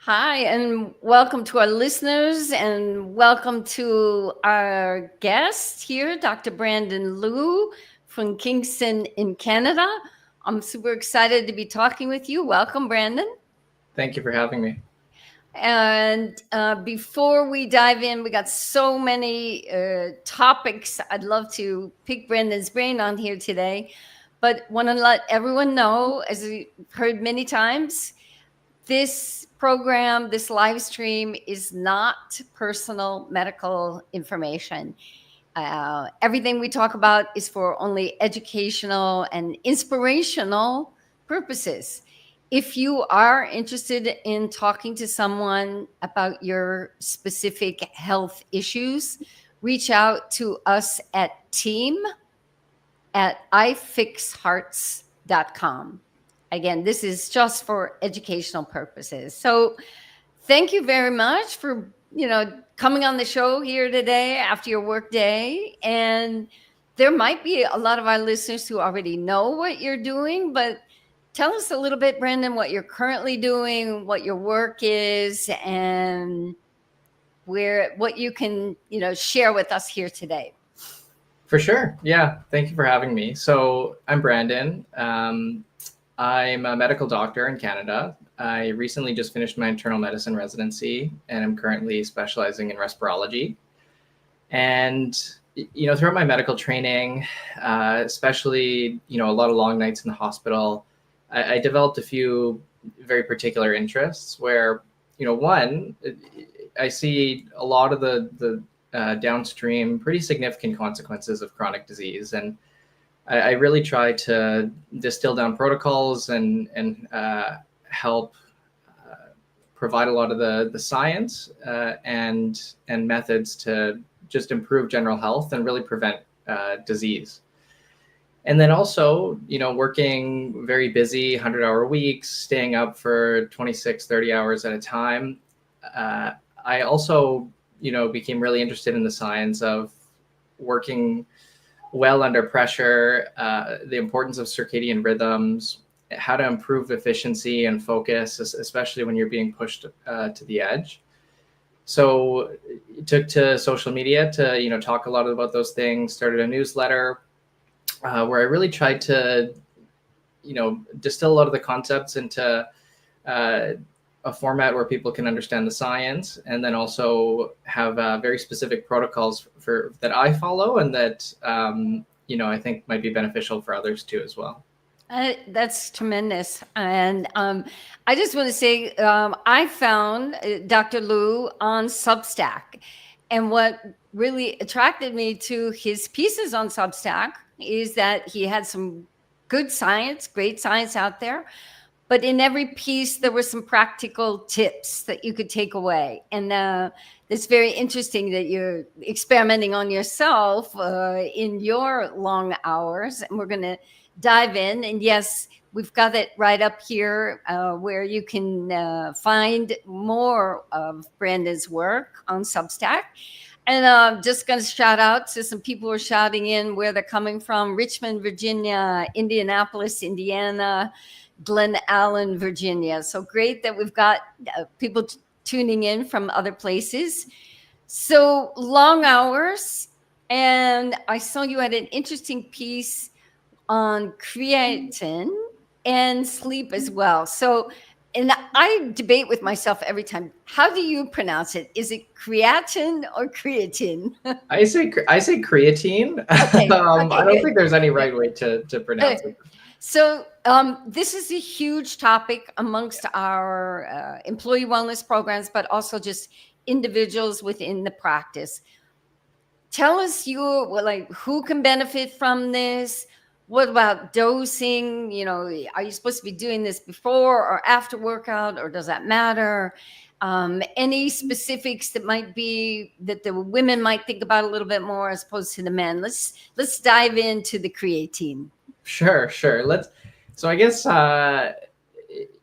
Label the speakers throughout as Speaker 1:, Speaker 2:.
Speaker 1: Hi, and welcome to our listeners, and welcome to our guest here, Dr. Brandon Liu from Kingston in Canada. I'm super excited to be talking with you. Welcome, Brandon.
Speaker 2: Thank you for having me.
Speaker 1: And before we dive in, we got so many topics I'd love to pick Brandon's brain on here today, but want to let everyone know, as we've heard many times, this program, this live stream is not personal medical information. Everything we talk about is for only educational and inspirational purposes. If you are interested in talking to someone about your specific health issues, reach out to us at team@ifixhearts.com. Again, this is just for educational purposes. So thank you very much for, coming on the show here today after your work day. And there might be a lot of our listeners who already know what you're doing, but tell us a little bit, Brandon, what you're currently doing, what your work is, and what you can, share with us here today.
Speaker 2: For sure. Yeah. Thank you for having me. So I'm Brandon. I'm a medical doctor in Canada. I recently just finished my internal medicine residency, and I'm currently specializing in respirology. And throughout my medical training, especially a lot of long nights in the hospital, I developed a few very particular interests. Where one, I see a lot of the downstream pretty significant consequences of chronic disease, and I really try to distill down protocols and help provide a lot of the science and methods to just improve general health and really prevent disease. And then also, working very busy 100-hour weeks, staying up for 26, 30 hours at a time. I also, became really interested in the science of working well under pressure, the importance of circadian rhythms, how to improve efficiency and focus, especially when you're being pushed to the edge. So took to social media to, talk a lot about those things, started a newsletter where I really tried to, distill a lot of the concepts into a format where people can understand the science, and then also have very specific protocols for that I follow, and that I think might be beneficial for others too as well.
Speaker 1: That's tremendous. And I just want to say, I found Dr. Liu on Substack. And what really attracted me to his pieces on Substack is that he had some good science, great science out there. But in every piece, there were some practical tips that you could take away. And it's very interesting that you're experimenting on yourself in your long hours. And we're going to dive in. And yes, we've got it right up here where you can find more of Brandon's work on Substack. And I'm just going to shout out to some people who are shouting in where they're coming from: Richmond, Virginia, Indianapolis, Indiana, Glen Allen, Virginia. So great that we've got people tuning in from other places. So long hours. And I saw you had an interesting piece on creatine and sleep as well. So, and I debate with myself every time, how do you pronounce it? Is it creatine or creatine?
Speaker 2: I say creatine.
Speaker 1: Okay,
Speaker 2: I don't
Speaker 1: good.
Speaker 2: think there's any right way to pronounce it.
Speaker 1: So this is a huge topic amongst our employee wellness programs, but also just individuals within the practice. Tell us who can benefit from this? What about dosing? Are you supposed to be doing this before or after workout, or does that matter? Any specifics that might be that the women might think about a little bit more as opposed to the men? Let's dive into the creatine.
Speaker 2: Sure. So I guess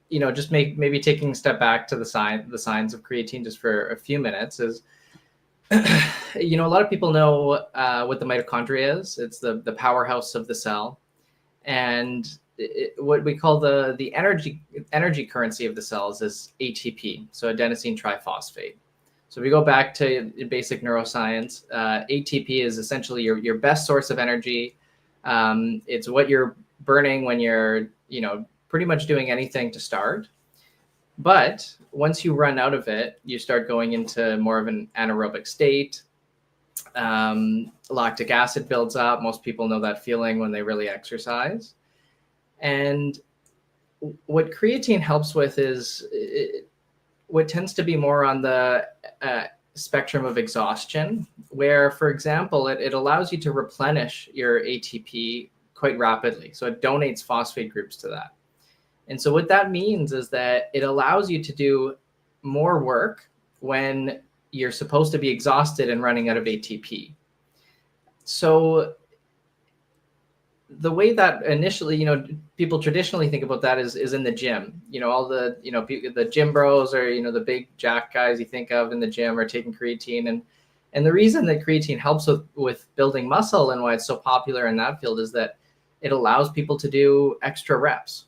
Speaker 2: just maybe taking a step back to the science of creatine just for a few minutes is, a lot of people know what the mitochondria is. It's the powerhouse of the cell, and what we call the energy currency of the cells is ATP, so adenosine triphosphate. So if we go back to basic neuroscience, ATP is essentially your best source of energy. It's what you're burning when you're, pretty much doing anything to start. But once you run out of it, you start going into more of an anaerobic state. Lactic acid builds up. Most people know that feeling when they really exercise. And what creatine helps with is what tends to be more on the spectrum of exhaustion, where, for example, it allows you to replenish your ATP quite rapidly. So it donates phosphate groups to that. And so what that means is that it allows you to do more work when you're supposed to be exhausted and running out of ATP. So the way that initially, people traditionally think about that is in the gym. All the, the gym bros or, the big jack guys you think of in the gym are taking creatine. And the reason that creatine helps with building muscle and why it's so popular in that field is that it allows people to do extra reps,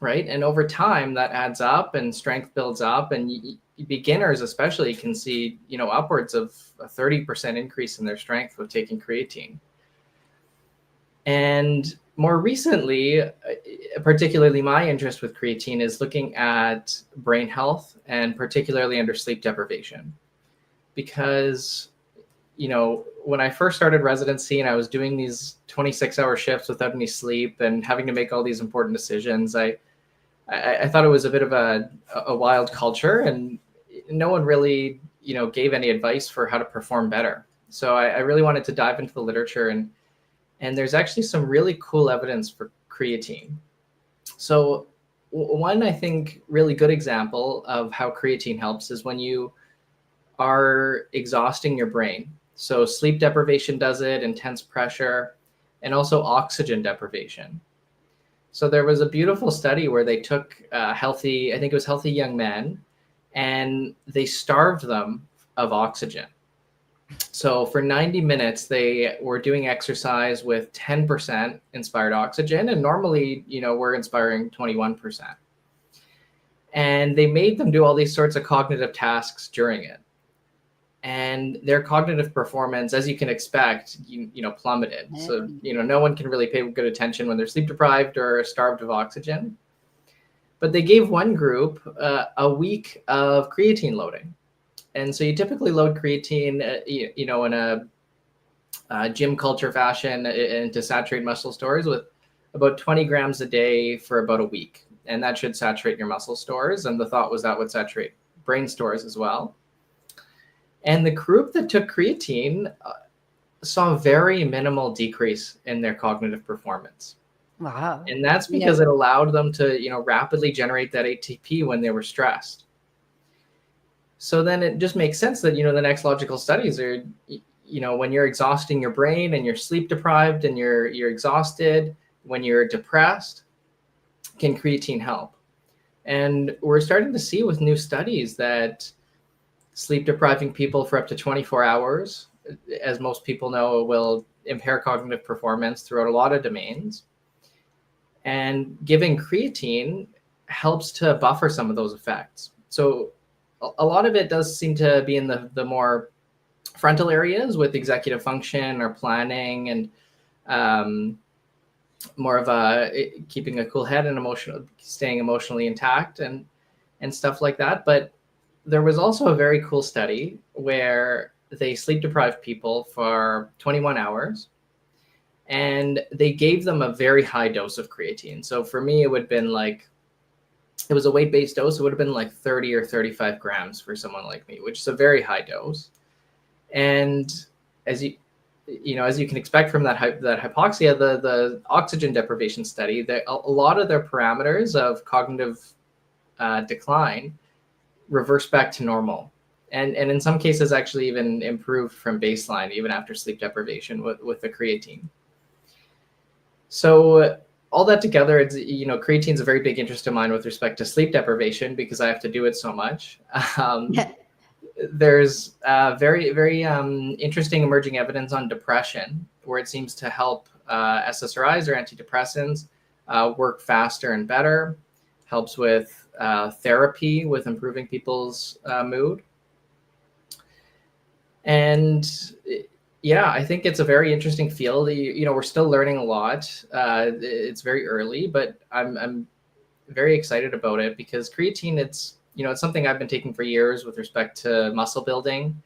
Speaker 2: right? And over time that adds up and strength builds up, and beginners especially can see, upwards of a 30% increase in their strength with taking creatine. And more recently, particularly my interest with creatine is looking at brain health, and particularly under sleep deprivation. Because, when I first started residency and I was doing these 26-hour shifts without any sleep and having to make all these important decisions, I thought it was a bit of a wild culture, and no one really, gave any advice for how to perform better. So I really wanted to dive into the literature, and there's actually some really cool evidence for creatine. So one, I think, really good example of how creatine helps is when you are exhausting your brain. So sleep deprivation does it, intense pressure, and also oxygen deprivation. So there was a beautiful study where they took healthy young men, and they starved them of oxygen. So for 90 minutes, they were doing exercise with 10% inspired oxygen, and normally, we're inspiring 21%. And they made them do all these sorts of cognitive tasks during it. And their cognitive performance, as you can expect, plummeted. So, no one can really pay good attention when they're sleep deprived or starved of oxygen. But they gave one group a week of creatine loading. And so you typically load creatine, in a gym culture fashion and to saturate muscle stores with about 20 grams a day for about a week. And that should saturate your muscle stores. And the thought was that would saturate brain stores as well. And the group that took creatine saw a very minimal decrease in their cognitive performance.
Speaker 1: Wow.
Speaker 2: And that's because it allowed them to, rapidly generate that ATP when they were stressed. So then it just makes sense that, the next logical studies are, when you're exhausting your brain and you're sleep deprived and you're exhausted, when you're depressed, can creatine help? And we're starting to see with new studies that sleep depriving people for up to 24 hours, as most people know, will impair cognitive performance throughout a lot of domains. And giving creatine helps to buffer some of those effects. So a lot of it does seem to be in the more frontal areas with executive function or planning, and more of keeping a cool head and staying emotionally intact and stuff like that. But there was also a very cool study where they sleep deprived people for 21 hours, and they gave them a very high dose of creatine. So for me, it would have been it was a weight-based dose. It would have been like 30 or 35 grams for someone like me, which is a very high dose. And as you can expect from that hypoxia, the oxygen deprivation study, a lot of their parameters of cognitive decline reverse back to normal, and in some cases actually even improved from baseline even after sleep deprivation with the creatine. So all that together, it's, creatine's a very big interest of mine with respect to sleep deprivation because I have to do it so much. There's very, very interesting emerging evidence on depression, where it seems to help SSRIs or antidepressants work faster and better, helps with therapy, with improving people's mood. And yeah, I think it's a very interesting field. We're still learning a lot. It's very early, but I'm very excited about it because creatine, it's something I've been taking for years with respect to muscle building.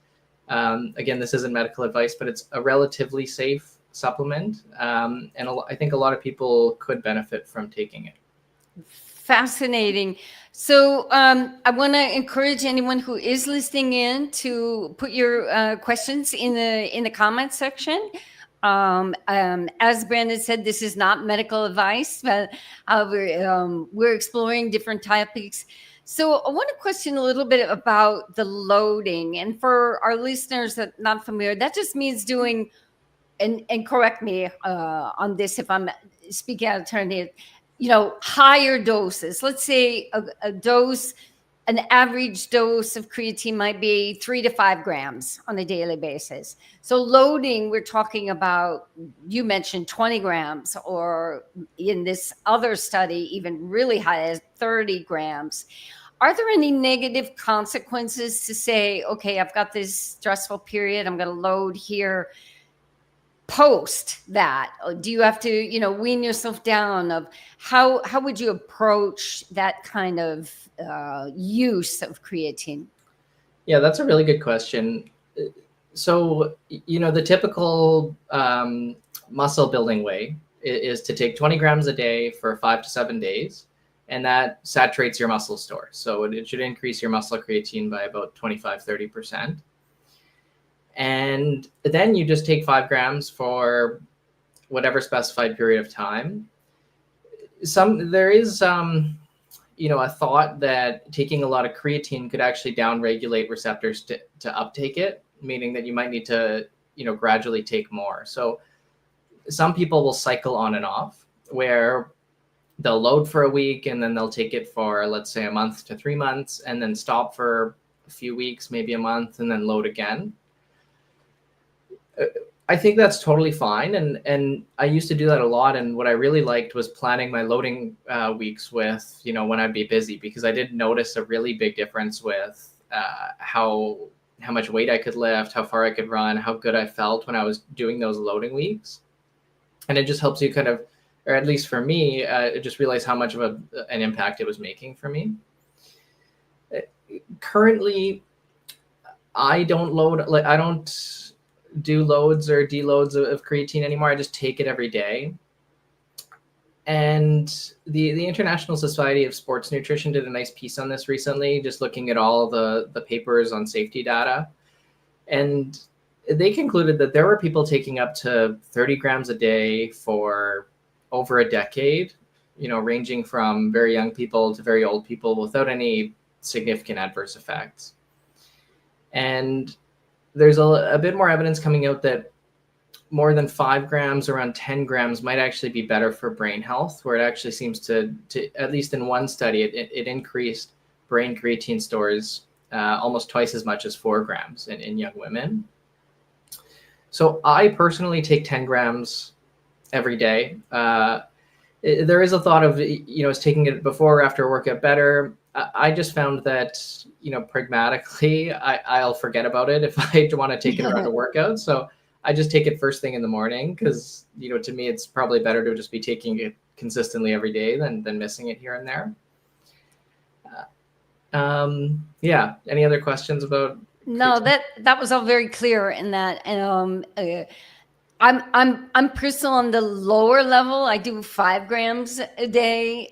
Speaker 2: Again, this isn't medical advice, but it's a relatively safe supplement. And I think a lot of people could benefit from taking it.
Speaker 1: Fascinating. So I want to encourage anyone who is listening in to put your questions in the comments section. As Brandon said, this is not medical advice, but we're exploring different topics. So I want to question a little bit about the loading. And for our listeners that are not familiar, that just means doing, and correct me on this if I'm speaking out of turn here, higher doses. Let's say a dose, an average dose of creatine might be 3 to 5 grams on a daily basis. So loading, we're talking about, you mentioned 20 grams, or in this other study, even really high as 30 grams. Are there any negative consequences to say, okay, I've got this stressful period, I'm going to load here post that? Do you have to wean yourself down? Of how would you approach that kind of use of creatine?
Speaker 2: Yeah, that's a really good question. So the typical muscle building way is to take 20 grams a day for 5 to 7 days, and that saturates your muscle store. So it should increase your muscle creatine by about 25-30%. And then you just take 5 grams for whatever specified period of time. There is a thought that taking a lot of creatine could actually downregulate receptors to uptake it, meaning that you might need to gradually take more. So some people will cycle on and off, where they'll load for a week and then they'll take it for, let's say, a month to 3 months, and then stop for a few weeks, maybe a month, and then load again. I think that's totally fine. And I used to do that a lot. And what I really liked was planning my loading weeks with, when I'd be busy, because I did notice a really big difference with how much weight I could lift, how far I could run, how good I felt when I was doing those loading weeks. And it just helps you kind of, or at least for me, just realize how much of an impact it was making for me. Currently, I don't do loads or deloads of creatine anymore. I just take it every day. And the International Society of Sports Nutrition did a nice piece on this recently, just looking at all the papers on safety data. And they concluded that there were people taking up to 30 grams a day for over a decade, ranging from very young people to very old people, without any significant adverse effects. And there's a bit more evidence coming out that more than 5 grams, around 10 grams, might actually be better for brain health, where it actually seems to at least in one study, it increased brain creatine stores almost twice as much as 4 grams in young women. So I personally take 10 grams every day. There is a thought of, is taking it before or after a workout better? I just found that, pragmatically, I'll forget about it if I want to take it around a workout. So I just take it first thing in the morning because, to me, it's probably better to just be taking it consistently every day than missing it here and there. Yeah. Any other questions about?
Speaker 1: No, that was all very clear in that. I'm personal on the lower level. I do 5 grams a day.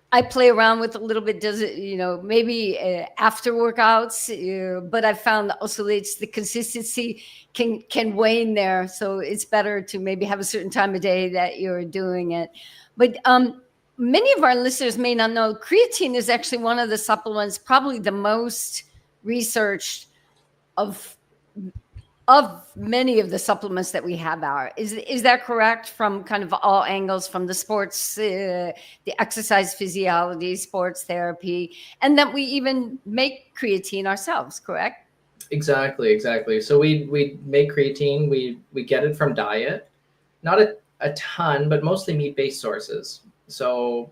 Speaker 1: I play around with a little bit, does it, maybe after workouts, but I found also it's the consistency can wane there. So it's better to maybe have a certain time of day that you're doing it. But many of our listeners may not know creatine is actually one of the supplements, probably the most researched of many of the supplements that we have. Is that correct, from kind of all angles, from the sports, the exercise physiology, sports therapy, and that we even make creatine ourselves, correct?
Speaker 2: Exactly. So we make creatine, we get it from diet, not a ton, but mostly meat-based sources. So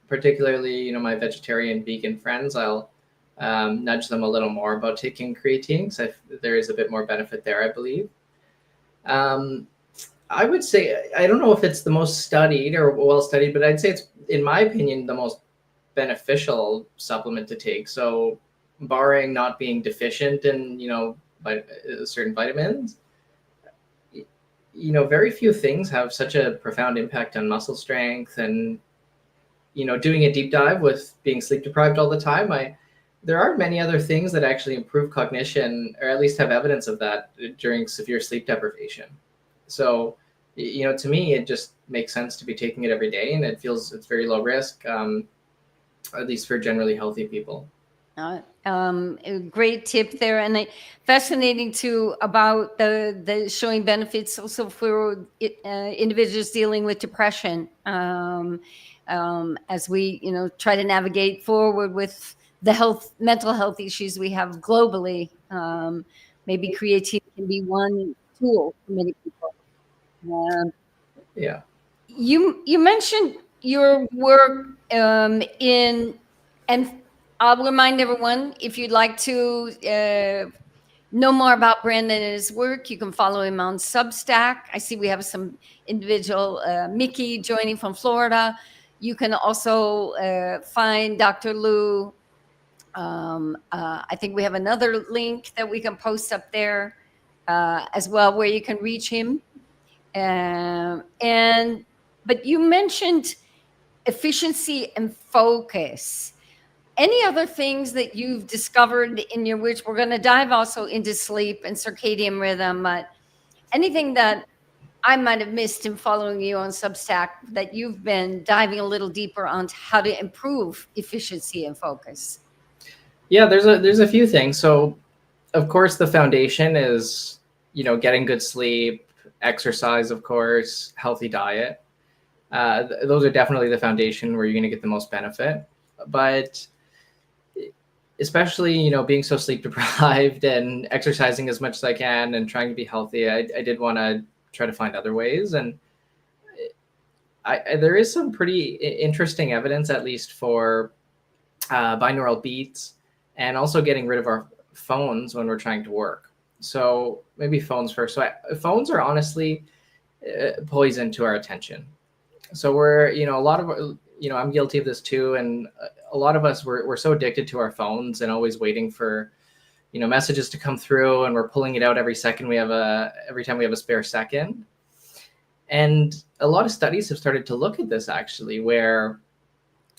Speaker 2: particularly, my vegetarian vegan friends, I'll nudge them a little more about taking creatine because there is a bit more benefit there, I believe. Um, I would say, I don't know if it's the most studied or well studied, but I'd say it's, in my opinion, the most beneficial supplement to take. So, barring not being deficient in, certain vitamins, very few things have such a profound impact on muscle strength. And, doing a deep dive with being sleep deprived all the time, there are many other things that actually improve cognition, or at least have evidence of that during severe sleep deprivation. So, to me, it just makes sense to be taking it every day, and it's very low risk, at least for generally healthy people.
Speaker 1: A great tip there, and fascinating too about the showing benefits also for individuals dealing with depression, as we try to navigate forward with the mental health issues we have globally. Maybe creativity can be one tool for many people.
Speaker 2: Yeah.
Speaker 1: You mentioned your work in, and I'll remind everyone, if you'd like to know more about Brandon and his work, you can follow him on Substack. I see we have some individual, Mickey joining from Florida. You can also find Dr. Lou. I think we have another link that we can post up there as well, where you can reach him. And but you mentioned efficiency and focus. Any other things that you've discovered in your, which we're going to dive also into sleep and circadian rhythm, but anything that I might have missed in following you on Substack that you've been diving a little deeper on how to improve efficiency and focus?
Speaker 2: Yeah, there's a few things. So, of course, the foundation is, getting good sleep, exercise, of course, healthy diet. Those are definitely the foundation where you're going to get the most benefit. But especially, being so sleep deprived and exercising as much as I can and trying to be healthy, I did want to try to find other ways. And there is some pretty interesting evidence, at least for binaural beats, and also getting rid of our phones when we're trying to work. So maybe phones first. So phones are honestly poison to our attention. So we're, a lot of, I'm guilty of this too. And a lot of us, we're so addicted to our phones and always waiting for, messages to come through, and we're pulling it out every time we have a spare second. And a lot of studies have started to look at this actually, where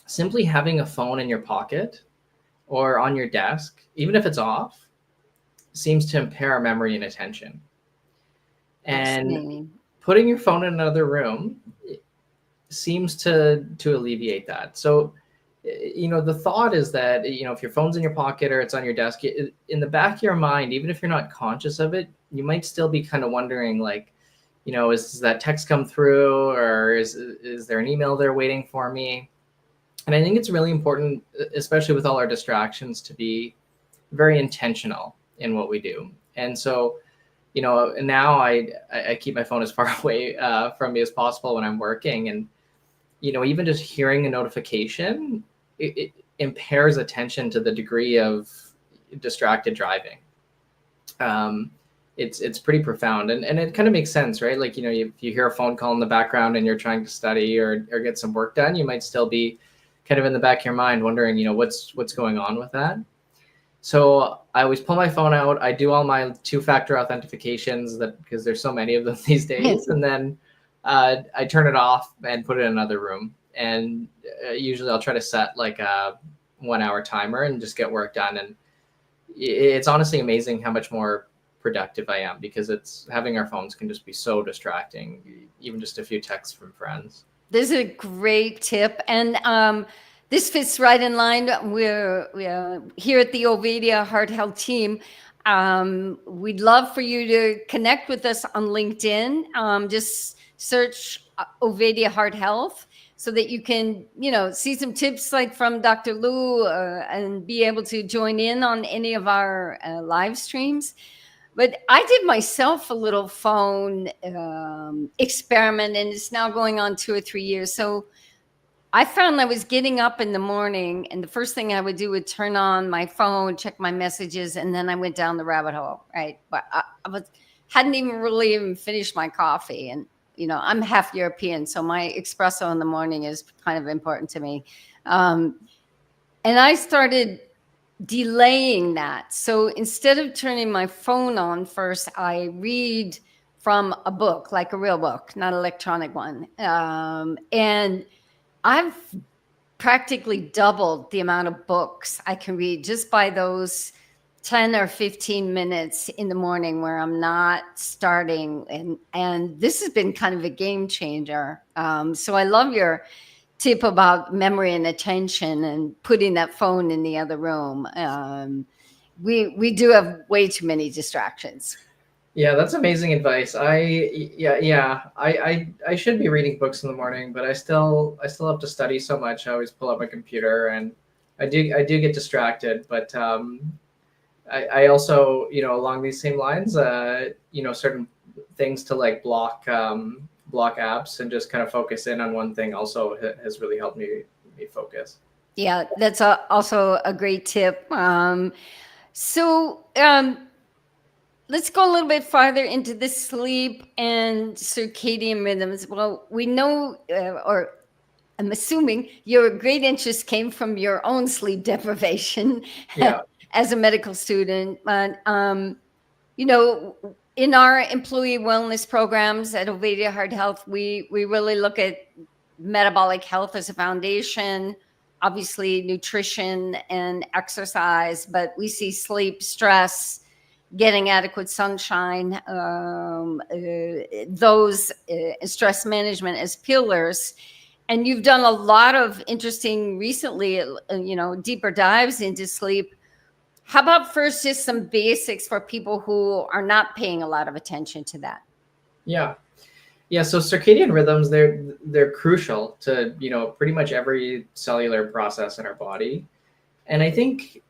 Speaker 2: simply having a phone in your pocket or on your desk, even if it's off, seems to impair our memory and attention. And putting your phone in another room seems to alleviate that. So, the thought is that, if your phone's in your pocket or it's on your desk, in the back of your mind, even if you're not conscious of it, you might still be kind of wondering, like, is that text come through, or is there an email there waiting for me? And I think it's really important, especially with all our distractions, to be very intentional in what we do. And so, now I keep my phone as far away from me as possible when I'm working. And, even just hearing a notification, it impairs attention to the degree of distracted driving. It's pretty profound, and it kind of makes sense, right? Like, if you hear a phone call in the background and you're trying to study or get some work done, you might still be kind of in the back of your mind wondering, what's going on with that. So I always pull my phone out. I do all my two-factor authentications, because there's so many of them these days, and then I turn it off and put it in another room. And usually I'll try to set like a 1-hour timer and just get work done. And it's honestly amazing how much more productive I am, because having our phones can just be so distracting, even just a few texts from friends.
Speaker 1: This is a great tip. And this fits right in line. We're here at the Ovadia Heart Health team. We'd love for you to connect with us on LinkedIn. Just search Ovadia Heart Health so that you can, see some tips like from Dr. Lou and be able to join in on any of our live streams. But I did myself a little phone experiment, and it's now going on 2 or 3 years. So I found I was getting up in the morning, and the first thing I would do would turn on my phone, check my messages, and then I went down the rabbit hole, right? But hadn't even finished my coffee, and I'm half European, so my espresso in the morning is kind of important to me. And I started delaying that. So instead of turning my phone on first, I read from a book, like a real book, not an electronic one. And I've practically doubled the amount of books I can read just by those 10 or 15 minutes in the morning where I'm not starting. And this has been kind of a game changer. So I love your tip about memory and attention and putting that phone in the other room. We do have way too many distractions.
Speaker 2: Yeah, that's amazing advice. I should be reading books in the morning, but I still have to study so much. I always pull up my computer, and I do get distracted. But I also, along these same lines, certain things to like block apps and just kind of focus in on one thing also has really helped me focus.
Speaker 1: Yeah, that's also a great tip. So let's go a little bit farther into the sleep and circadian rhythms. Well, we know, or I'm assuming your great interest came from your own sleep deprivation
Speaker 2: Yeah.
Speaker 1: as a medical student. But, in our employee wellness programs at Ovadia Heart Health, we really look at metabolic health as a foundation, obviously nutrition and exercise, but we see sleep, stress, getting adequate sunshine, those stress management as pillars. And you've done a lot of interesting recently, deeper dives into sleep. How about first just some basics for people who are not paying a lot of attention to that?
Speaker 2: Yeah. Yeah, so circadian rhythms, they're crucial to, pretty much every cellular process in our body. And I think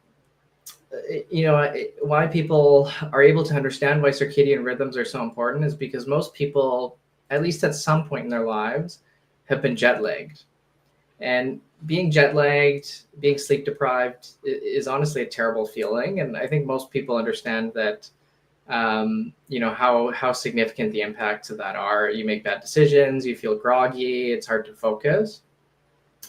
Speaker 2: why people are able to understand why circadian rhythms are so important is because most people, at least at some point in their lives, have been jet lagged. And being jet lagged, being sleep deprived is honestly a terrible feeling. And I think most people understand that, how significant the impacts of that are. You make bad decisions, you feel groggy, it's hard to focus.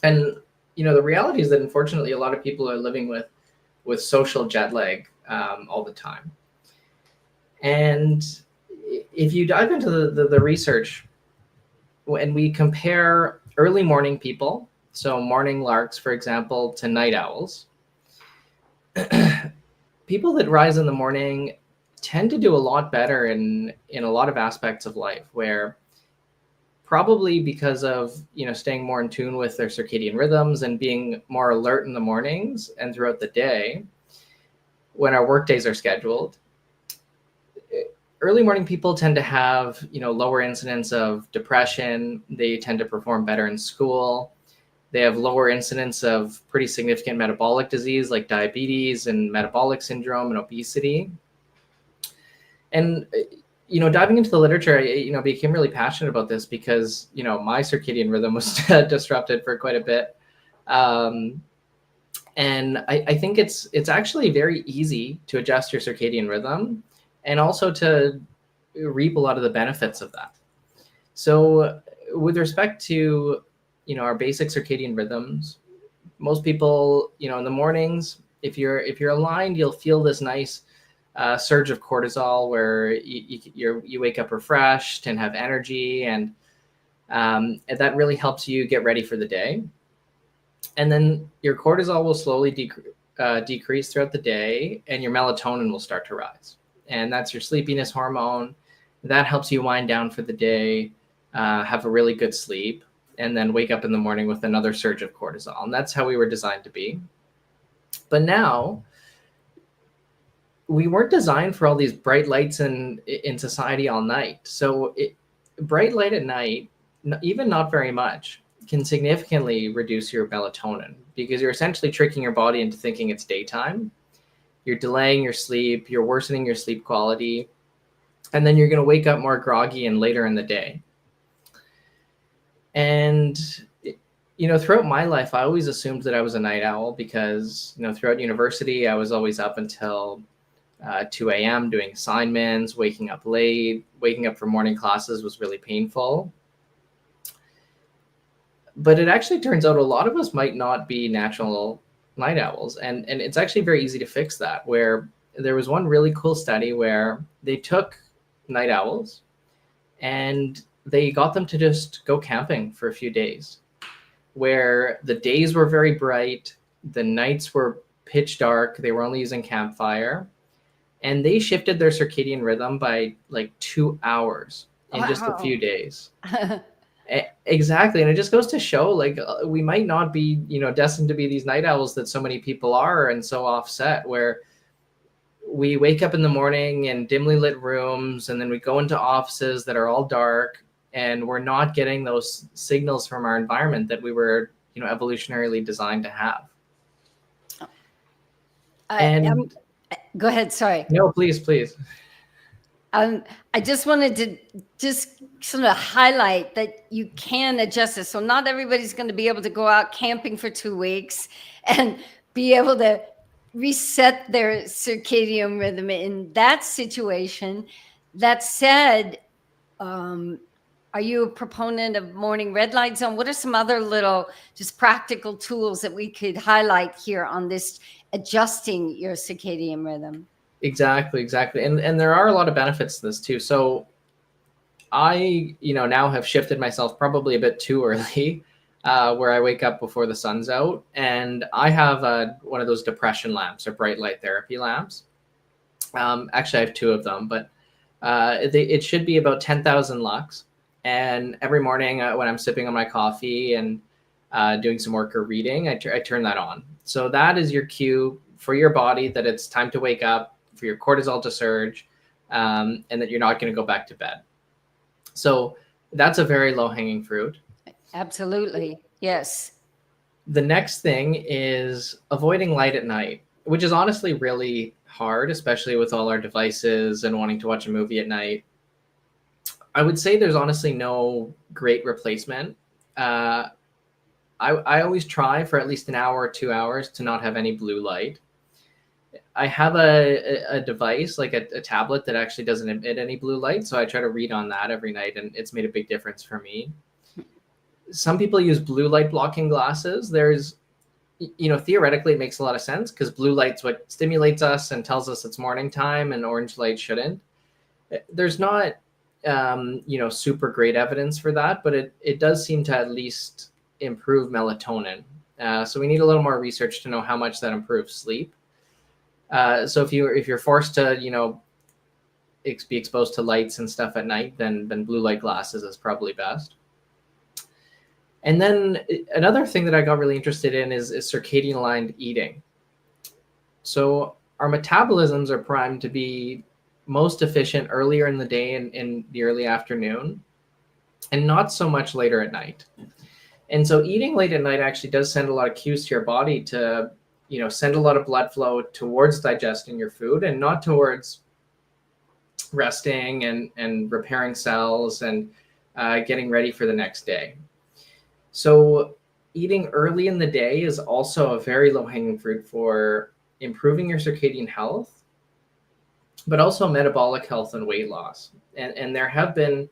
Speaker 2: And, the reality is that unfortunately, a lot of people are living with social jet lag all the time. And if you dive into the research, when we compare early morning people, so morning larks, for example, to night owls, people that rise in the morning tend to do a lot better in a lot of aspects of life, where probably because of staying more in tune with their circadian rhythms and being more alert in the mornings and throughout the day when our work days are scheduled, early morning people tend to have lower incidence of depression. They tend to perform better in school. They have lower incidence of pretty significant metabolic disease like diabetes and metabolic syndrome and obesity. And diving into the literature, I became really passionate about this because my circadian rhythm was disrupted for quite a bit, and I think it's actually very easy to adjust your circadian rhythm, and also to reap a lot of the benefits of that. So, with respect to our basic circadian rhythms, most people in the mornings, if you're aligned, you'll feel this nice surge of cortisol where you wake up refreshed and have energy, and that really helps you get ready for the day. And then your cortisol will slowly decrease throughout the day, and your melatonin will start to rise. And that's your sleepiness hormone. That helps you wind down for the day, have a really good sleep, and then wake up in the morning with another surge of cortisol. And that's how we were designed to be. But now, we weren't designed for all these bright lights in society all night. So bright light at night, even not very much, can significantly reduce your melatonin because you're essentially tricking your body into thinking it's daytime. you're delaying your sleep, you're worsening your sleep quality, and then you're going to wake up more groggy and later in the day. And throughout my life, I always assumed that I was a night owl because, throughout university, I was always up until 2 a.m. doing assignments, waking up late, waking up for morning classes was really painful. But it actually turns out a lot of us might not be natural night owls. And it's actually very easy to fix that, where there was one really cool study where they took night owls and they got them to just go camping for a few days, where the days were very bright, the nights were pitch dark, they were only using campfire, and they shifted their circadian rhythm by like 2 hours in just a few days. Exactly. And it just goes to show, like, we might not be, destined to be these night owls that so many people are, and so offset, where we wake up in the morning in dimly lit rooms, and then we go into offices that are all dark, and we're not getting those signals from our environment that we were, evolutionarily designed to have.
Speaker 1: Go ahead. Sorry.
Speaker 2: No, please.
Speaker 1: I just wanted to sort of highlight that you can adjust this. So not everybody's going to be able to go out camping for 2 weeks and be able to reset their circadian rhythm in that situation. That said, are you a proponent of morning red light zone? What are some other little just practical tools that we could highlight here on this adjusting your circadian rhythm?
Speaker 2: Exactly. And there are a lot of benefits to this too. So I, now have shifted myself probably a bit too early, where I wake up before the sun's out, and I have one of those depression lamps or bright light therapy lamps. Actually, I have 2 of them, but it should be about 10,000 lux. And every morning when I'm sipping on my coffee and doing some work or reading, I turn that on. So that is your cue for your body that it's time to wake up, for your cortisol to surge, and that you're not going to go back to bed. So that's a very low-hanging fruit.
Speaker 1: Absolutely. Yes.
Speaker 2: The next thing is avoiding light at night, which is honestly really hard, especially with all our devices and wanting to watch a movie at night. I would say there's honestly no great replacement. I always try for at least an hour or 2 hours to not have any blue light. I have a device, like a tablet that actually doesn't emit any blue light. So I try to read on that every night, and it's made a big difference for me. Some people use blue light blocking glasses. There's, theoretically it makes a lot of sense because blue light's what stimulates us and tells us it's morning time, and orange light shouldn't. There's not, super great evidence for that, but it does seem to at least improve melatonin. So we need a little more research to know how much that improves sleep. So if you're forced to, be exposed to lights and stuff at night, then blue light glasses is probably best. And then another thing that I got really interested in is circadian aligned eating. So our metabolisms are primed to be most efficient earlier in the day and in the early afternoon, and not so much later at night. And so eating late at night actually does send a lot of cues to your body to, send a lot of blood flow towards digesting your food and not towards resting and repairing cells and getting ready for the next day. So eating early in the day is also a very low-hanging fruit for improving your circadian health, but also metabolic health and weight loss. And there have been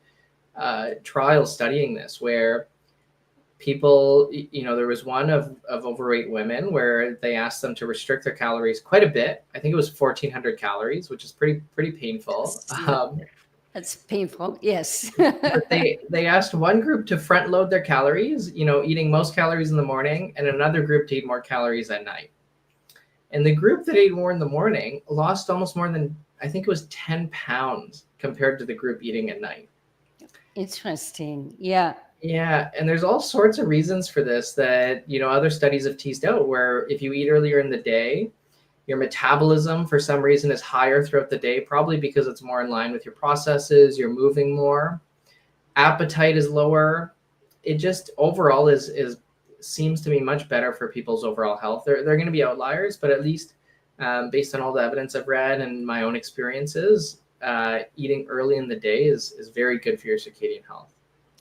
Speaker 2: trials studying this where people, there was one of overweight women where they asked them to restrict their calories quite a bit. I think it was 1,400 calories, which is pretty painful.
Speaker 1: That's painful. Yes.
Speaker 2: But they asked one group to front load their calories, eating most calories in the morning, and another group to eat more calories at night. And the group that ate more in the morning lost almost more than, I think it was 10 pounds compared to the group eating at night.
Speaker 1: Interesting. Yeah.
Speaker 2: Yeah. And there's all sorts of reasons for this that, other studies have teased out, where if you eat earlier in the day, your metabolism for some reason is higher throughout the day, probably because it's more in line with your processes, you're moving more. Appetite is lower. It just overall seems to be much better for people's overall health. They're going to be outliers, but at least based on all the evidence I've read and my own experiences, eating early in the day is very good for your circadian health.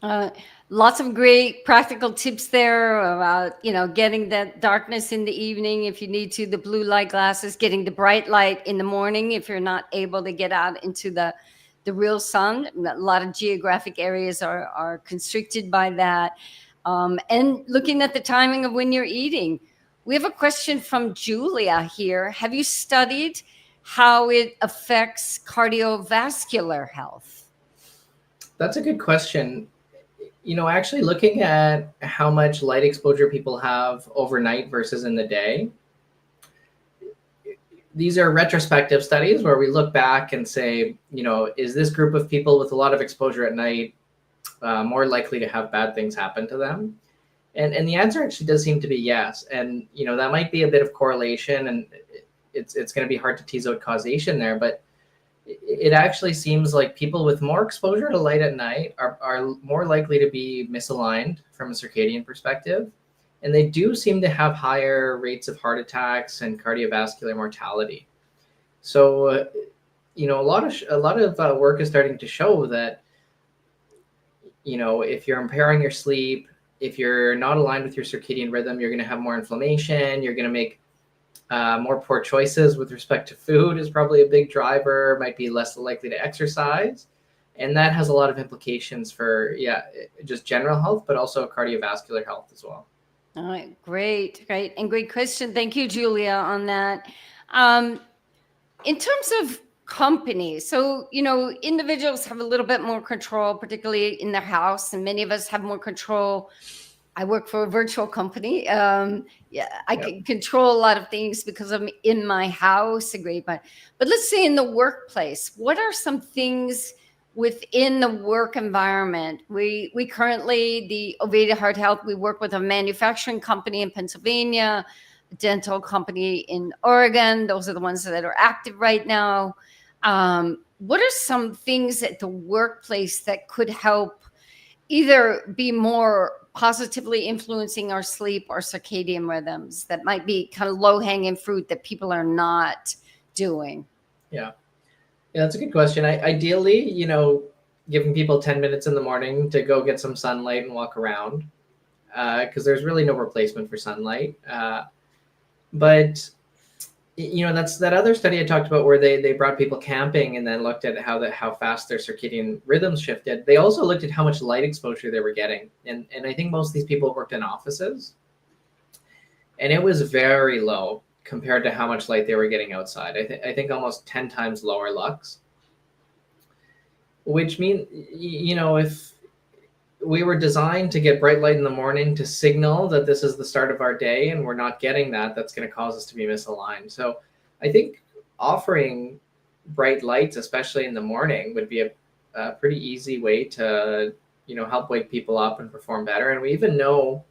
Speaker 1: Uh, Lots of great practical tips there about, getting that darkness in the evening if you need to, the blue light glasses, getting the bright light in the morning if you're not able to get out into the real sun. A lot of geographic areas are constricted by that. And looking at the timing of when you're eating. We have a question from Julia here. Have you studied how it affects cardiovascular health?
Speaker 2: That's a good question. Actually looking at how much light exposure people have overnight versus in the day, these are retrospective studies where we look back and say, is this group of people with a lot of exposure at night more likely to have bad things happen to them? And the answer actually does seem to be yes. And that might be a bit of correlation, and it's going to be hard to tease out causation there, but it actually seems like people with more exposure to light at night are more likely to be misaligned from a circadian perspective. And they do seem to have higher rates of heart attacks and cardiovascular mortality. So, a lot of work is starting to show that, if you're impairing your sleep, if you're not aligned with your circadian rhythm, you're going to have more inflammation. You're going to make more poor choices with respect to food is probably a big driver, might be less likely to exercise. And that has a lot of implications for, just general health, but also cardiovascular health as well.
Speaker 1: All right, great. And great question. Thank you, Julia, on that. In terms of companies, so, individuals have a little bit more control, particularly in their house, and many of us have more control. I work for a virtual company. I can control a lot of things because I'm in my house. But let's say in the workplace, what are some things within the work environment? We currently, the Oveda Heart Health, we work with a manufacturing company in Pennsylvania, a dental company in Oregon. Those are the ones that are active right now. What are some things at the workplace that could help either be more positively influencing our sleep or circadian rhythms, that might be kind of low-hanging fruit that people are not doing?
Speaker 2: Yeah, that's a good question. Ideally, giving people 10 minutes in the morning to go get some sunlight and walk around, because there's really no replacement for sunlight. But that's that other study I talked about where they brought people camping and then looked at how fast their circadian rhythms shifted. They also looked at how much light exposure they were getting. And I think most of these people worked in offices. And it was very low compared to how much light they were getting outside. I think almost 10 times lower lux. Which means, if we were designed to get bright light in the morning to signal that this is the start of our day and we're not getting that, that's going to cause us to be misaligned. So I think offering bright lights, especially in the morning, would be a pretty easy way to, help wake people up and perform better. And we even know,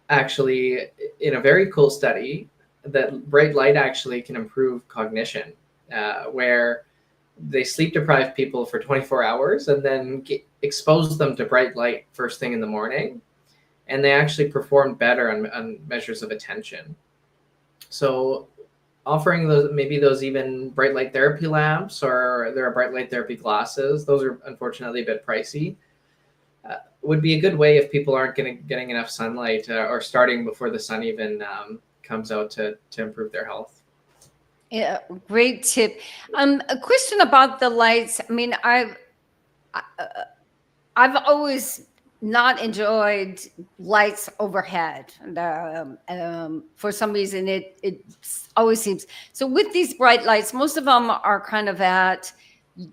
Speaker 2: actually, in a very cool study, that bright light actually can improve cognition, where they sleep deprive people for 24 hours and then expose them to bright light first thing in the morning, and they actually perform better on measures of attention. So offering those even bright light therapy lamps, or there are bright light therapy glasses, those are unfortunately a bit pricey, would be a good way if people aren't getting enough sunlight, or starting before the sun even comes out to improve their health.
Speaker 1: Yeah, great tip. A question about the lights. I mean, I've always not enjoyed lights overhead. And, for some reason, it always seems so. With these bright lights, most of them are kind of at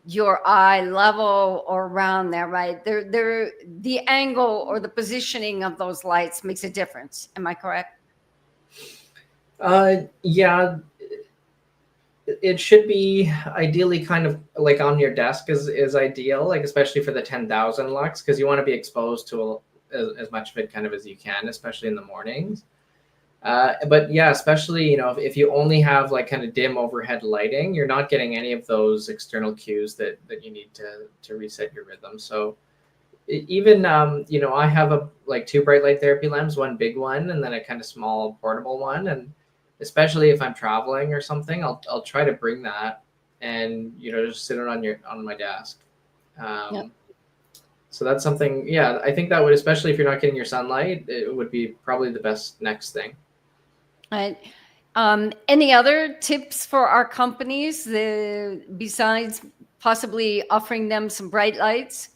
Speaker 1: your eye level or around there, right? They're the angle or the positioning of those lights makes a difference. Am I correct?
Speaker 2: Yeah. It should be ideally kind of like on your desk is ideal, like especially for the 10,000 lux, because you want to be exposed to as much of it kind of as you can, especially in the mornings. But yeah, especially, if you only have like kind of dim overhead lighting, you're not getting any of those external cues that you need to reset your rhythm. So even, I have like two bright light therapy lamps, one big one and then a kind of small portable one. And especially if I'm traveling or something, I'll try to bring that and just sit it on my desk.
Speaker 1: Yep.
Speaker 2: Um, so that's something. Yeah, I think that would, especially if you're not getting your sunlight, it would be probably the best next thing.
Speaker 1: Right. Any other tips for our companies besides possibly offering them some bright lights?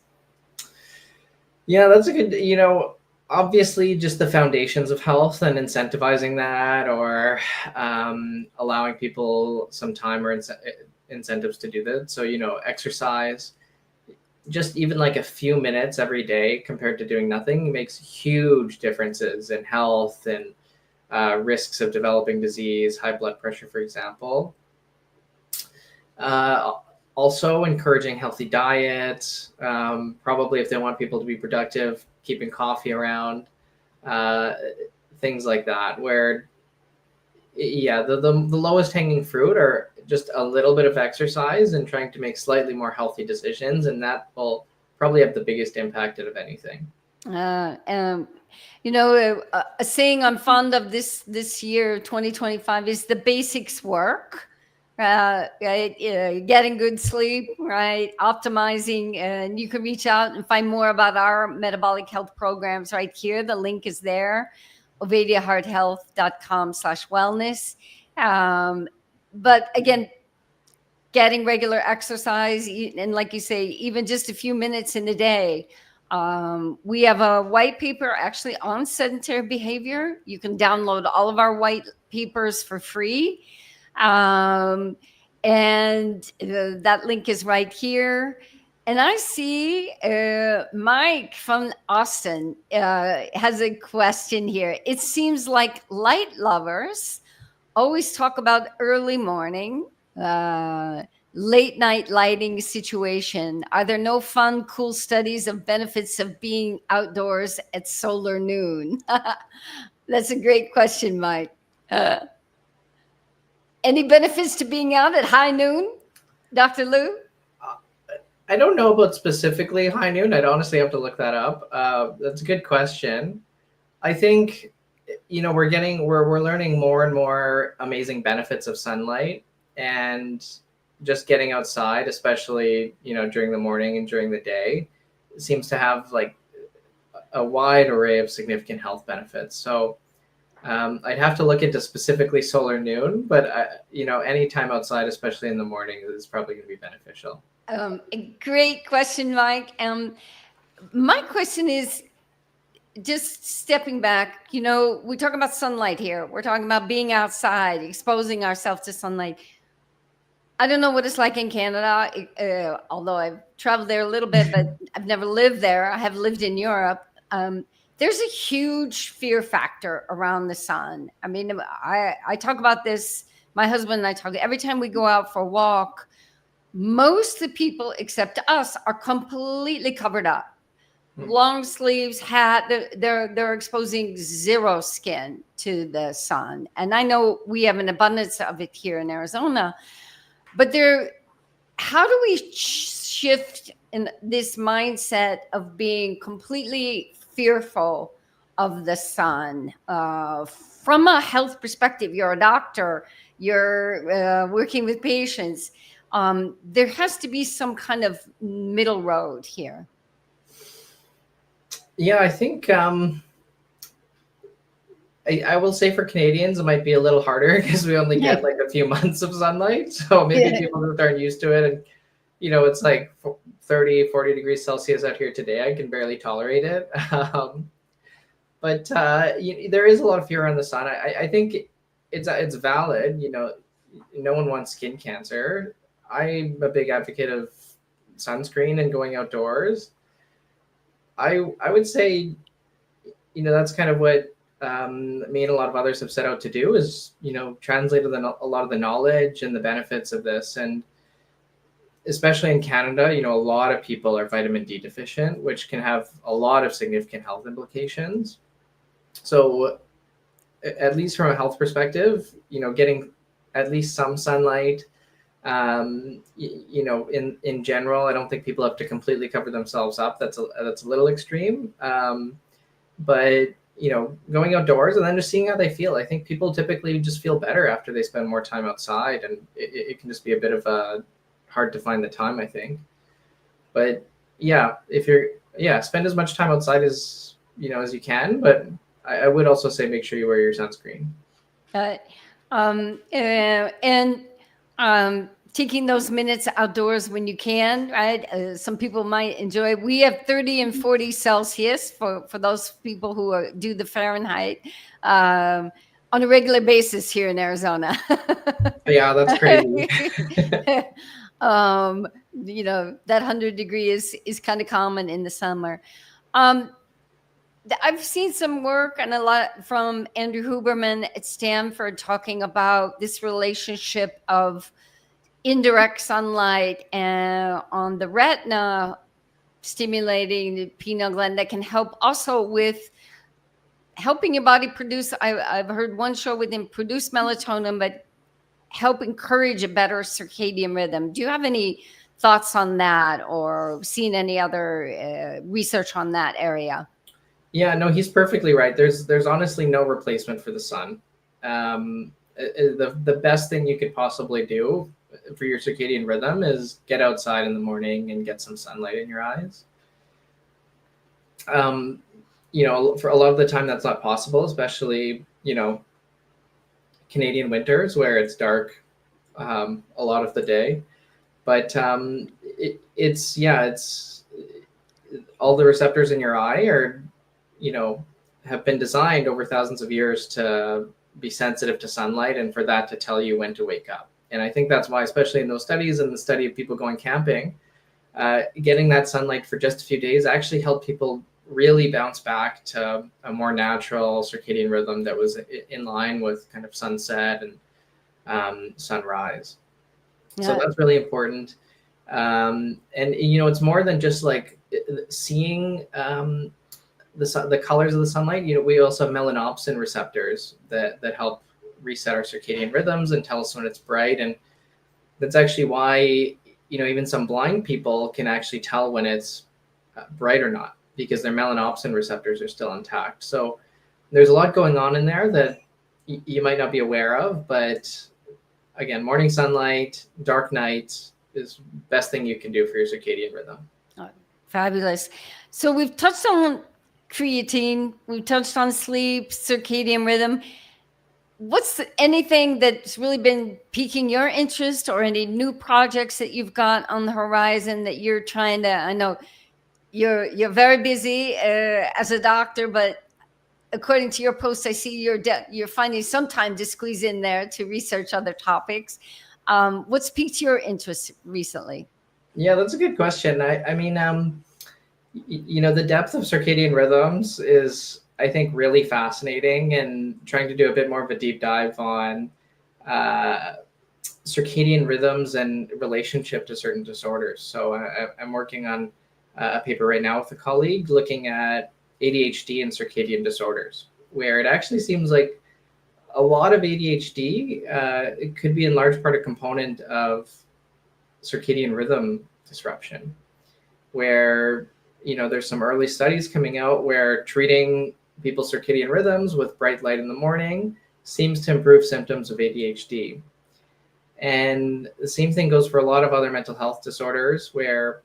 Speaker 2: Yeah, that's a good. Obviously, just the foundations of health and incentivizing that, or allowing people some time or incentives to do that. So exercise, just even like a few minutes every day compared to doing nothing makes huge differences in health and risks of developing disease, high blood pressure, for example. Uh, Also, encouraging healthy diets. Probably, if they want people to be productive, keeping coffee around, uh, things like that. Where, yeah, the lowest hanging fruit are just a little bit of exercise and trying to make slightly more healthy decisions, and that will probably have the biggest impact out of anything.
Speaker 1: Uh, um, a saying I'm fond of this year, 2025, is the basics work. Right, getting good sleep, right, optimizing, and you can reach out and find more about our metabolic health programs right here. The link is there, ovadiahearthealth.com/wellness. But again, getting regular exercise, and like you say, even just a few minutes in a day. We have a white paper actually on sedentary behavior. You can download all of our white papers for free. Um, and that link is right here. And I see Mike from Austin has a question here. It seems like light lovers always talk about early morning, uh, late night lighting situation. Are there no fun, cool studies of benefits of being outdoors at solar noon? That's a great question, Mike. Uh, any benefits to being out at high noon, Dr. Lou?
Speaker 2: I don't know about specifically high noon. I'd honestly have to look that up. That's a good question. I think we're learning more and more amazing benefits of sunlight, and just getting outside, especially during the morning and during the day, seems to have like a wide array of significant health benefits. So I'd have to look into specifically solar noon, but any time outside, especially in the morning, is probably going to be beneficial.
Speaker 1: Great question, Mike. My question is, just stepping back, we talk about sunlight here. We're talking about being outside, exposing ourselves to sunlight. I don't know what it's like in Canada, although I've traveled there a little bit, but I've never lived there. I have lived in Europe. There's a huge fear factor around the sun. I mean, I talk about this. My husband and I talk every time we go out for a walk. Most of the people, except us, are completely covered up. Long sleeves, hat. They're exposing zero skin to the sun, and I know we have an abundance of it here in Arizona. But how do we shift in this mindset of being completely fearful of the sun from a health perspective? You're a doctor. You're working with patients. There has to be some kind of middle road here.
Speaker 2: Yeah, I think I will say for Canadians, it might be a little harder because we only get like a few months of sunlight. So maybe people that aren't used to it, and it's like 30, 40 degrees Celsius out here today. I can barely tolerate it. But there is a lot of fear around the sun. I think it's valid. No one wants skin cancer. I'm a big advocate of sunscreen and going outdoors. I would say, that's kind of what me and a lot of others have set out to do, is translate a lot of the knowledge and the benefits of this. And especially in Canada, a lot of people are vitamin D deficient, which can have a lot of significant health implications. So at least from a health perspective, getting at least some sunlight, in general, I don't think people have to completely cover themselves up. That's a little extreme. But going outdoors and then just seeing how they feel. I think people typically just feel better after they spend more time outside, and it can just be a bit of a hard to find the time, I think. But yeah, if you're spend as much time outside as you can, but I would also say make sure you wear your sunscreen.
Speaker 1: And taking those minutes outdoors when you can, right? Some people might enjoy. We have 30 and 40 Celsius for those people who do the Fahrenheit on a regular basis here in Arizona.
Speaker 2: Yeah, that's crazy.
Speaker 1: That 100 degree is kind of common in the summer. I've seen some work and a lot from Andrew Huberman at Stanford talking about this relationship of indirect sunlight and on the retina, stimulating the pineal gland that can help also with helping your body produce. I've heard one show with him produce melatonin, but help encourage a better circadian rhythm. Do you have any thoughts on that, or seen any other research on that area?
Speaker 2: Yeah, no, he's perfectly right. There's honestly no replacement for the sun. The best thing you could possibly do for your circadian rhythm is get outside in the morning and get some sunlight in your eyes. For a lot of the time that's not possible, especially Canadian winters where it's dark a lot of the day. But it's all the receptors in your eye are have been designed over thousands of years to be sensitive to sunlight and for that to tell you when to wake up. And I think that's why, especially in those studies and the study of people going camping, getting that sunlight for just a few days actually helped people really bounce back to a more natural circadian rhythm that was in line with kind of sunset and sunrise. Yeah. So that's really important. And it's more than just like seeing the colors of the sunlight. We also have melanopsin receptors that help reset our circadian rhythms and tell us when it's bright. And that's actually why even some blind people can actually tell when it's bright or not, because their melanopsin receptors are still intact. So there's a lot going on in there that you might not be aware of, but again, morning sunlight, dark nights is best thing you can do for your circadian rhythm.
Speaker 1: Oh, fabulous. So we've touched on creatine, we've touched on sleep, circadian rhythm. What's anything that's really been piquing your interest, or any new projects that you've got on the horizon that you're trying to? I know you're very busy as a doctor, but according to your post, I see you're finding some time to squeeze in there to research other topics. What's piqued your interest recently?
Speaker 2: Yeah, that's a good question. I mean, the depth of circadian rhythms is, I think, really fascinating, and trying to do a bit more of a deep dive on circadian rhythms and relationship to certain disorders. So I'm working on a paper right now with a colleague looking at ADHD and circadian disorders, where it actually seems like a lot of ADHD it could be in large part a component of circadian rhythm disruption, where there's some early studies coming out where treating people's circadian rhythms with bright light in the morning seems to improve symptoms of ADHD. And the same thing goes for a lot of other mental health disorders, where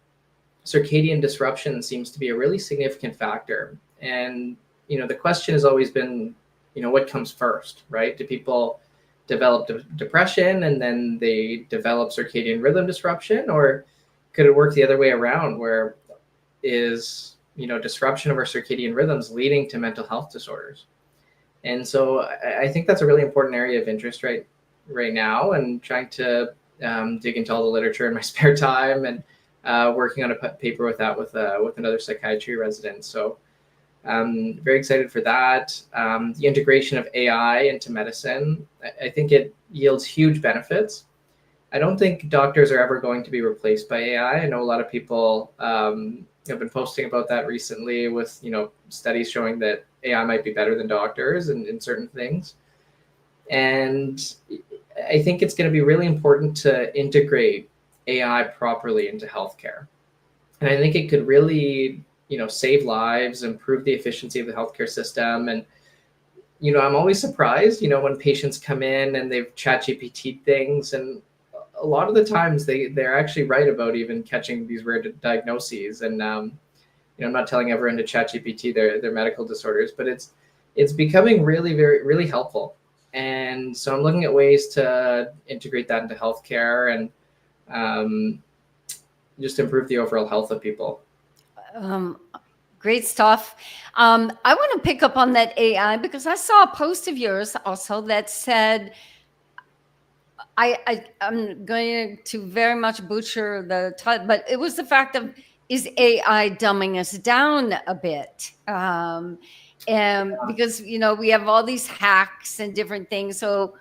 Speaker 2: circadian disruption seems to be a really significant factor. And the question has always been, what comes first, right? Do people develop depression and then they develop circadian rhythm disruption, or could it work the other way around, where is disruption of our circadian rhythms leading to mental health disorders? And so I think that's a really important area of interest right now, and trying to dig into all the literature in my spare time, and working on a paper with that with another psychiatry resident. So very excited for that. The integration of AI into medicine, I think it yields huge benefits. I don't think doctors are ever going to be replaced by AI. I know a lot of people have been posting about that recently, with studies showing that AI might be better than doctors in certain things. And I think it's going to be really important to integrate AI properly into healthcare. And I think it could really, save lives, improve the efficiency of the healthcare system. And I'm always surprised, when patients come in and they've chat GPT things, and a lot of the times they're actually right about even catching these rare diagnoses. And I'm not telling everyone to chat GPT their medical disorders, but it's becoming really, very, really helpful. And so I'm looking at ways to integrate that into healthcare and um, just improve the overall health of people.
Speaker 1: Um, Great stuff. I want to pick up on that AI because I saw a post of yours also that said, I'm going to very much butcher the title, but it was the fact of, is AI dumbing us down a bit? And because, we have all these hacks and different things. So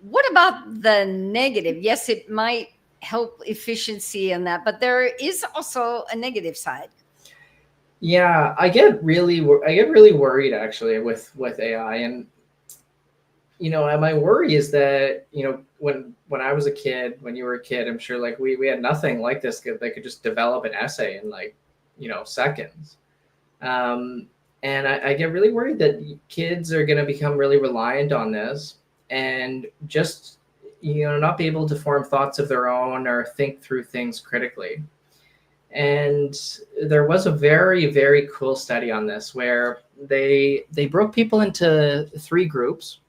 Speaker 1: what about the negative? Yes, it might help efficiency in that, but there is also a negative side.
Speaker 2: Yeah, I get really worried actually with AI. And my worry is that when I was a kid, when you were a kid, I'm sure like we had nothing like this that could just develop an essay in like seconds. um, and I get really worried that kids are going to become really reliant on this and just not be able to form thoughts of their own or think through things critically. And there was a very, very cool study on this where they broke people into three groups,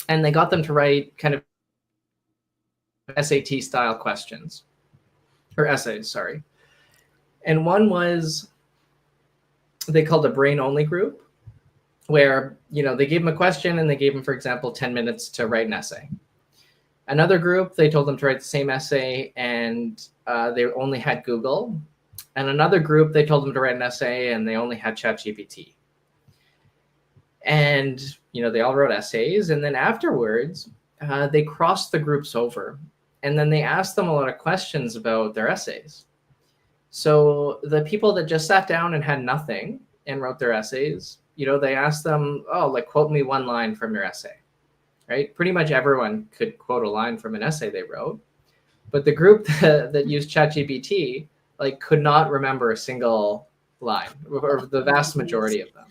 Speaker 2: and they got them to write kind of SAT style questions, or essays, sorry. And one was, they called a brain only group, where they gave them a question and they gave them, for example, 10 minutes to write an essay. Another group, they told them to write the same essay, and they only had Google. And another group, they told them to write an essay and they only had ChatGPT. And they all wrote essays, and then afterwards they crossed the groups over, and then they asked them a lot of questions about their essays. So the people that just sat down and had nothing and wrote their essays, they asked them, oh, like, quote me one line from your essay, right? Pretty much everyone could quote a line from an essay they wrote. But the group that used ChatGPT like could not remember a single line, or the vast majority of them,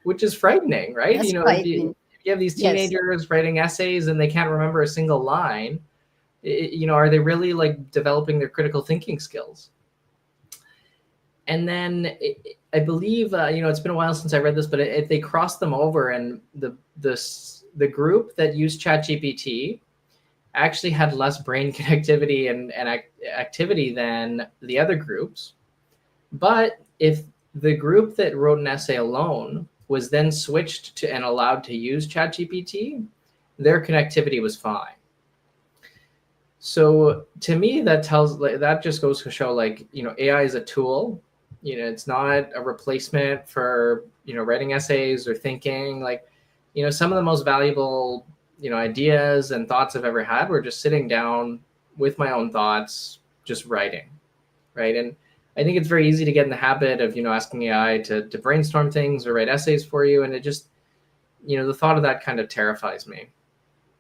Speaker 2: which is frightening, right?
Speaker 1: That's
Speaker 2: If
Speaker 1: frightening.
Speaker 2: you have these
Speaker 1: Yes.
Speaker 2: teenagers writing essays and they can't remember a single line, are they really like developing their critical thinking skills? And then I believe, it's been a while since I read this, but if they crossed them over, and the group that used ChatGPT actually had less brain connectivity and activity than the other groups. But if the group that wrote an essay alone was then switched to and allowed to use ChatGPT, their connectivity was fine. So to me, that just goes to show, like, AI is a tool. It's not a replacement for writing essays or thinking. Like, some of the most valuable ideas and thoughts I've ever had were just sitting down with my own thoughts, just writing, right? And I think it's very easy to get in the habit of asking AI to brainstorm things or write essays for you, and it just the thought of that kind of terrifies me.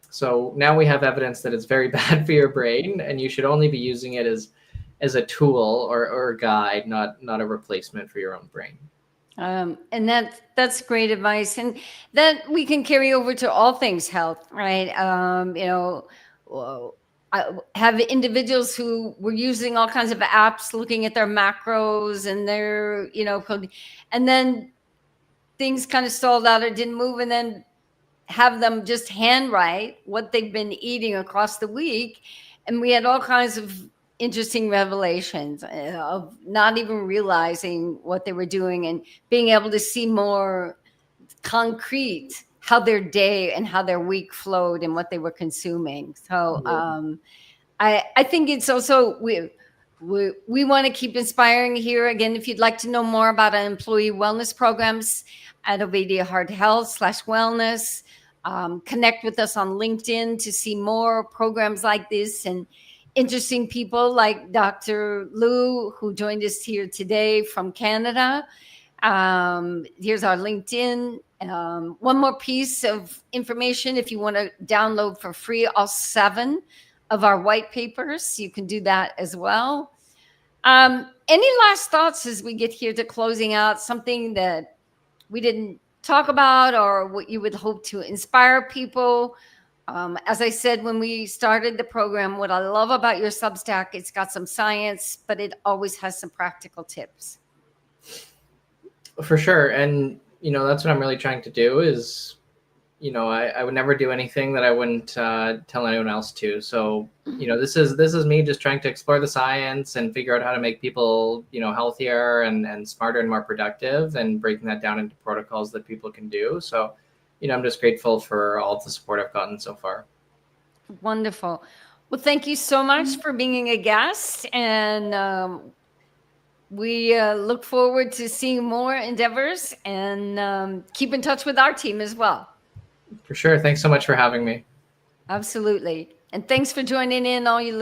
Speaker 2: So now we have evidence that it's very bad for your brain, and you should only be using it as a tool or a guide, not a replacement for your own brain.
Speaker 1: And that's great advice, and that we can carry over to all things health, right? I have individuals who were using all kinds of apps, looking at their macros and their, code, and then things kind of stalled out or didn't move, and then have them just handwrite what they've been eating across the week, and we had all kinds of interesting revelations of not even realizing what they were doing and being able to see more concrete how their day and how their week flowed and what they were consuming. So I think it's also we want to keep inspiring here. Again, if you'd like to know more about our employee wellness programs at Ovadia Heart Health /wellness, connect with us on LinkedIn to see more programs like this and interesting people like Dr. Lou, who joined us here today from Canada. Here's our LinkedIn. One more piece of information. If you want to download for free all 7 of our white papers, you can do that as well. Any last thoughts as we get here to closing out? Something that we didn't talk about, or what you would hope to inspire people? As I said when we started the program, what I love about your Substack, it's got some science, but it always has some practical tips.
Speaker 2: For sure. And, that's what I'm really trying to do is, I would never do anything that I wouldn't tell anyone else to. So, this is me just trying to explore the science and figure out how to make people, healthier and smarter and more productive, and breaking that down into protocols that people can do. So, I'm just grateful for all the support I've gotten so far.
Speaker 1: Wonderful. Well, thank you so much for being a guest, and we look forward to seeing more endeavors, and keep in touch with our team as well.
Speaker 2: For sure. Thanks so much for having me.
Speaker 1: Absolutely. And thanks for joining in, all you